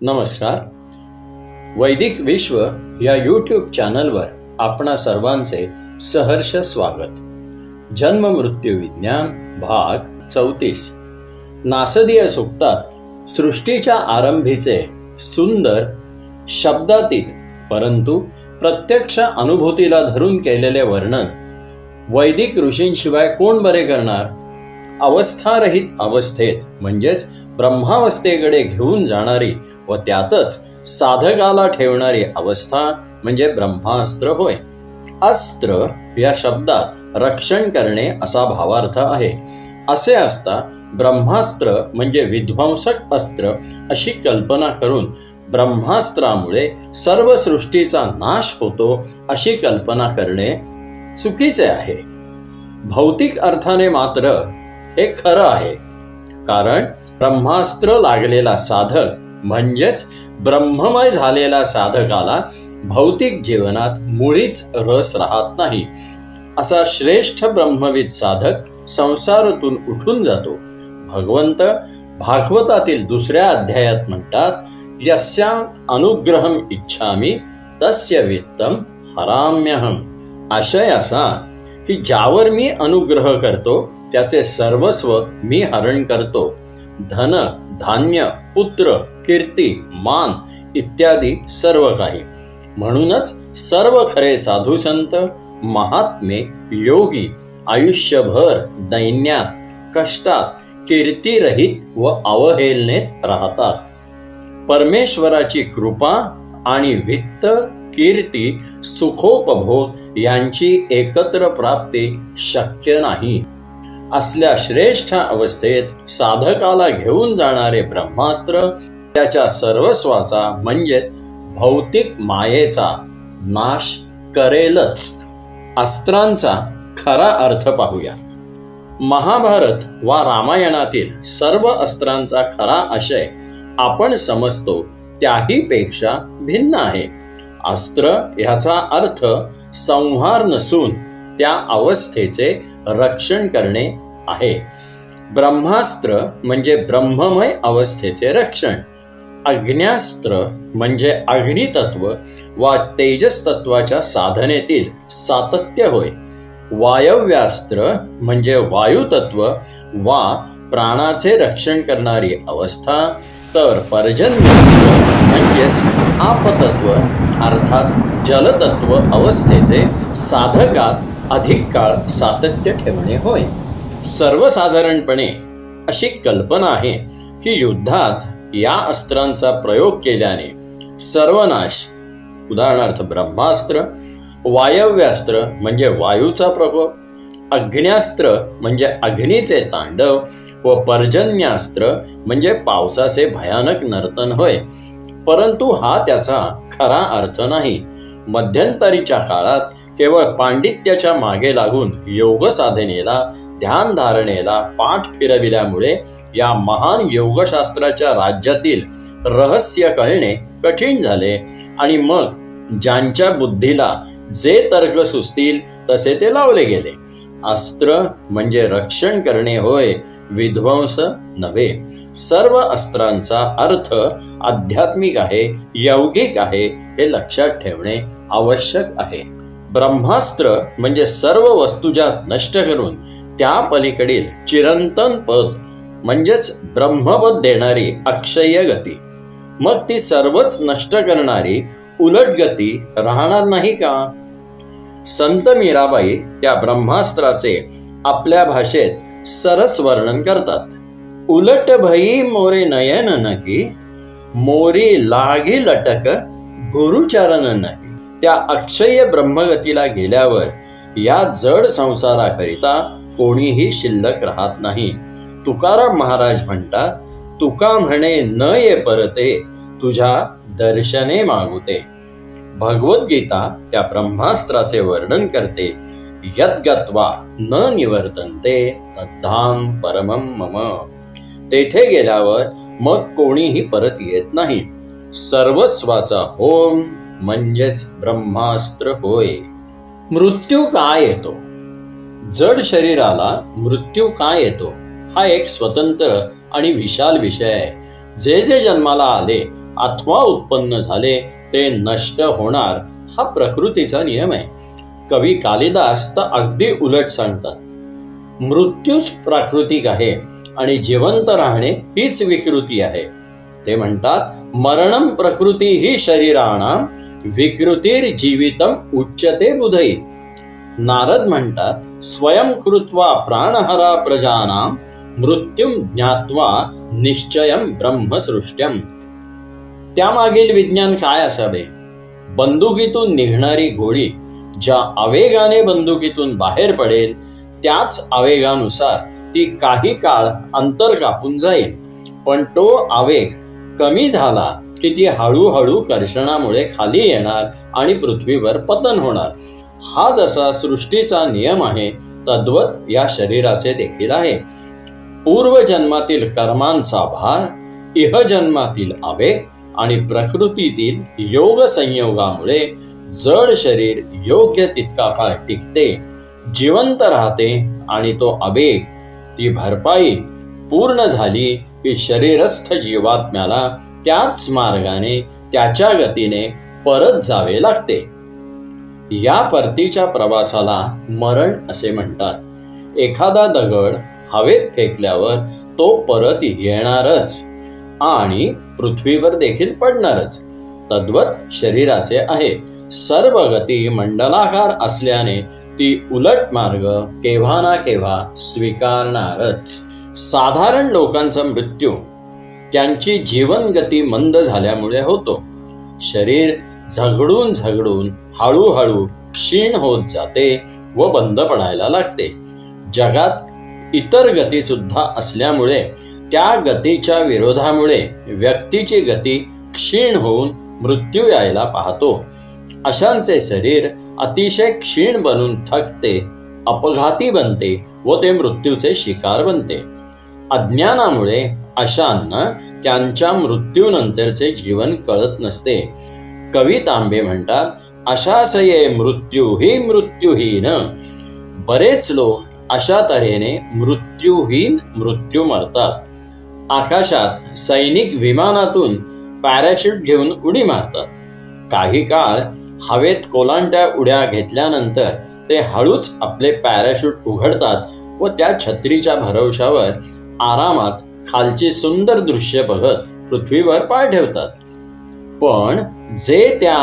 नमस्कार. वैदिक विश्व या यूट्यूब चॅनलवर आपणा सर्वांचे सहर्ष स्वागत. जन्म मृत्यू विज्ञान भाग 34. नासदीय सूक्तात सृष्टीच्या आरंभीचे सुंदर शब्दातीत परंतु प्रत्यक्ष अनुभूतीला धरून केलेले वर्णन वैदिक ऋषींशिवाय कोण बरे करणार? अवस्थारहित अवस्थेत म्हणजेच ब्रह्मावस्थेकडे घेऊन जाणारी व त्यातच साधकाला ठेवणारी अवस्था म्हणजे ब्रह्मास्त्र होय. अस्त्र या शब्दात रक्षण करणे असा भावार्थ आहे. असे असता ब्रह्मास्त्र म्हणजे विध्वंसक अस्त्र अशी कल्पना करून ब्रह्मास्त्रामुळे सर्व सृष्टीचा नाश होतो अशी कल्पना करणे चुकीचे आहे. भौतिक अर्थाने मात्र हे खरं आहे, कारण ब्रह्मास्त्र लागलेला साधक म्हणजेच ब्रह्ममय झालेला साधकाला भौतिक जीवनात मुळीच रस राहत नाही. असा श्रेष्ठ ब्रह्मविद साधक संसारातून उठून जातो. भगवंत भागवतातील 2ऱ्या अध्यायात म्हणतात, यस्या अनुग्रहम इच्छामि तस्य वित्तम हराम्यहम. आशय असा की ज्यावर मी अनुग्रह करतो त्याचे सर्वस्व मी हरण करतो. धन, धान्य, पुत्र, कीर्ती, मान इत्यादी सर्व काही. म्हणूनच सर्व खरे साधू संत, महात्मे, योगी आयुष्यभर दैन्यात, कष्टात, कीर्तिरहित व अवहेलनेत राहतात. परमेश्वराची कृपा आणि वित्त, कीर्ती, सुखोपभोग यांची एकत्र प्राप्ती शक्य नाही. असल्या श्रेष्ठ अवस्थेत साधकाला घेऊन जाणारे ब्रह्मास्त्र त्याच्या सर्वस्वाचा म्हणजे भौतिक मायेचा नाश करेलच. अस्त्रांचा खरा अर्थ पाहूया. महाभारत वा रामायणातील सर्व अस्त्रांचा खरा आशय आपण समजतो त्याही पेक्षा भिन्न आहे. अस्त्र ह्याचा अर्थ संहार नसून त्या अवस्थेचे रक्षण करणे आहे. ब्रह्मास्त्र म्हणजे ब्रह्ममय अवस्थेचे रक्षण. अग्न्यास्त्र म्हणजे अग्नितत्व वा तेजस तत्वाच्या साधनेतील सातत्य होय. वायव्यास्त्र म्हणजे वायुतत्व वा प्राणाचे रक्षण करणारी अवस्था. तर पर्जन्यास्त्र म्हणजेच आपतत्व अर्थात जलतत्व अवस्थेचे साधकात अधिक काळ सातत्य ठेवणे होय. सर्वसाधारणपणे अशी कल्पना आहे की युद्धात या अस्त्रांचा प्रयोग केल्याने सर्वनाश, उदाहरणार्थ ब्रह्मास्त्र, वायव्यास्त्र म्हणजे वायूचा प्रकोप, अग्न्यास्त्र म्हणजे अग्नीचे तांडव व पर्जन्यास्त्र म्हणजे पावसाचे भयानक नर्तन होय. परंतु हा त्याचा खरा अर्थ नाही. मध्यंतरीच्या काळात केवळ पांडित्याच्या मागे लागून योग साधनेला, ध्यान धारणेला पाठ फिरविल्यामुळे या महान योगशास्त्राच्या राज्यातील रहस्य कळणे कठीण झाले आणि मग ज्यांच्या बुद्धीला जे तर्क सुचतील तसे ते लावले गेले. अस्त्र म्हणजे रक्षण करणे होय, विध्वंस नव्हे. सर्व अस्त्रांचा अर्थ आध्यात्मिक आहे, यौगिक आहे हे लक्षात ठेवणे आवश्यक आहे. ब्रह्मास्त्र म्हणजे सर्व वस्तुजात नष्ट करून त्या पलीकडील चिरंतन पद म्हणजेच ब्रह्मपद देणारी अक्षय गती. मग ती सर्वच नष्ट करणारी उलट गती राहणार नाही का? संत मीराबाई त्या ब्रह्मास्त्राचे आपल्या भाषेत सरस वर्णन करतात. उलट भई मोरे नयन नकी, मोरी लागी लटक गुरुचरण नकी. त्या अक्षय ब्रह्मगतीला गेल्यावर या जड संसाराकरिता कोणीही शिल्लक राहत नाही. तुकाराम महाराज म्हणतात, तुका म्हणे न ये परते, तुझ्या दर्शने मागुते. भगवद्गीता त्या ब्रह्मास्त्राचे वर्णन करते. यद्गत्वा न निवर्तन्ते तद्धाम परमं मम. तेथे गेल्यावर मग कोणीही परत येत नाही. सर्वस्वाचा होम म्हणजेच ब्रह्मास्त्र होय. मृत्यू काय येतो? जड शरीराला मृत्यू काय येतो हा एक स्वतंत्र आणि विशाल विषय आहे. जे जे जन्माला आले अथवा उत्पन्न झाले ते नष्ट होणार, हा प्रकृतीचा नियम आहे. कवी कालिदास तर अगदी उलट सांगतात. मृत्यूच प्राकृतिक आहे आणि जिवंत राहणे हीच विकृती आहे. ते म्हणतात, मरणम प्रकृती ही शरीराणाम विकृतीर जीवितम उच्यते बुधई. नारद म्हणतात, स्वयं कृत्वा प्राणहरा प्रजानाम मृत्युम ज्ञात्वा निश्चयम ब्रह्मसृष्ट्यम. त्यामागील विज्ञान काय असावे? बंदुकीतून निघणारी गोळी ज्या आवेगाने बंदुकीतून बाहेर पडेल त्याच आवेगानुसार ती काही काळ अंतर कापून जाईल, पण तो आवेग कमी झाला की ती हळूहळू कर्षणामुळे खाली येणार आणि पृथ्वीवर पतन होणार. हा जसा सृष्टीचा नियम आहे तद्वत या शरीराचे देखील आहे. पूर्वजन्मातील कर्मांचा भार, इहजन्मातील आवेग आणि प्रकृतीतील योग संयोगामुळे जड शरीर योग्य तितका काळ टिकते, जिवंत राहते आणि तो आवेग, ती भरपाई पूर्ण झाली की शरीरस्थ जीवात्म्याला त्याच मार्गाने त्याच्या गतीने परत जावे लागते. या परतीच्या प्रवासाला मरण असे म्हणतात. एखादा दगड हवेत फेकल्यावर तो परत येणारच आणि पृथ्वीवर देखील पडणारच. तद्वत शरीराचे आहे. सर्व गती मंडलाकार असल्याने ती उलट मार्ग केव्हा ना केव्हा स्वीकारणारच. साधारण लोकांचा मृत्यू त्यांची जीवन गती मंद झाल्यामुळे होतो. शरीर झगडून झगडून हळूहळू क्षीण होत जाते व बंद पडायला लागते. जगात इतर गती सुद्धा असल्यामुळे त्या गतीच्या विरोधामुळे व्यक्तीची गती क्षीण होऊन मृत्यू यायला पाहतो. अशांचे शरीर अतिशय क्षीण बनून थकते, अपघाती बनते व ते मृत्यूचे शिकार बनते. अज्ञानामुळे अशांना त्यांच्या मृत्यूनंतरचे जीवन कळत नसते. कवी तांबे म्हणतात, अशासये मृत्यूही मृत्यूहीन. बरेच लोक अशा तऱ्हेने मृत्यूहीन मृत्यू मरतात. आकाशात सैनिक विमानातून पॅराशूट घेऊन उडी मारतात. काही काळ हवेत कोलांट्या उड्या घेतल्यानंतर ते हळूच आपले पॅराशूट उघडतात व त्या छत्रीच्या भरवशावर आरामात खालची सुंदर दृश्य बघत पृथ्वीवर पाय ठेवतात. पण जे त्या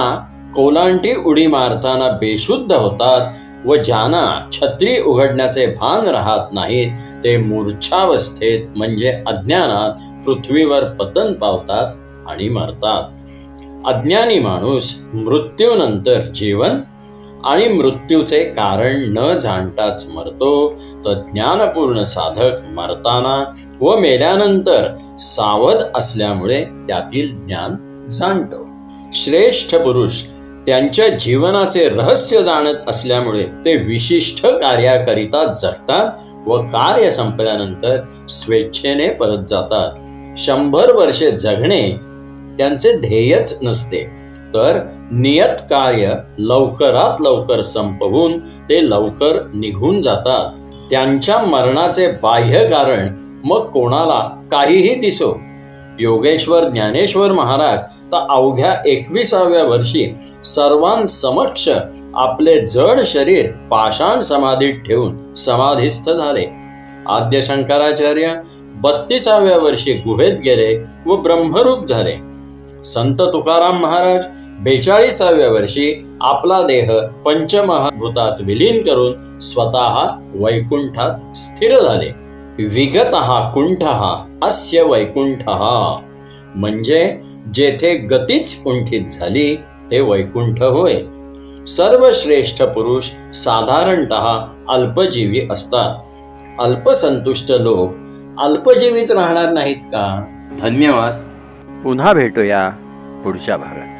कोलांटी उडी मारताना बेशुद्ध होतात व ज्यांना छत्री उघडण्याचे भान राहत नाहीत ते मूर्छावस्थेत म्हणजे अज्ञानात पृथ्वीवर पतन पावतात आणि मरतात. अज्ञानी माणूस मृत्यूनंतर जीवन आणि मृत्यूचे कारण न जाणताच मरतो, तर ज्ञानपूर्ण साधक मरताना व मेल्यानंतर सावध असल्यामुळे त्यातील ज्ञान जाणतो. श्रेष्ठ पुरुष त्यांच्या जीवनाचे रहस्य जाणत असल्यामुळे ते विशिष्ट कार्याकरिता जगतात व कार्य संपल्यानंतर स्वेच्छेने परत जातात. 100 वर्षे जगणे त्यांचे ध्येयच नसते, तर नियत कार्य लवकरात लवकर संपवून ते लवकर निघून जातात. त्यांच्या मरणाचे बाह्य कारण मग कोणाला काहीही दिसो. योगेश्वर ज्ञानेश्वर महाराज तर अवघ्या 21व्या वर्षी सर्वांसमक्ष आपले जड शरीर पाषाण समाधीत ठेवून समाधीस्थ झाले. आद्य शंकराचार्य 32व्या वर्षी गुहेत गेले व ब्रह्मरूप झाले. संत तुकाराम महाराज 42व्या वर्षी आपला देह पंचमहाभूतात विलीन करून स्वतः वैकुंठात स्थिर झाले. विगतः कुंठः अस्य वैकुंठः, म्हणजे जेथे गतीच कुंठित झाली ते वैकुंठ होय. सर्व श्रेष्ठ पुरुष साधारणतः अल्पजीवी असतात. अल्पसंतुष्ट लोक अल्पजीवीच राहणार नाहीत का? धन्यवाद. पुन्हा भेटूया पुढच्या भागात.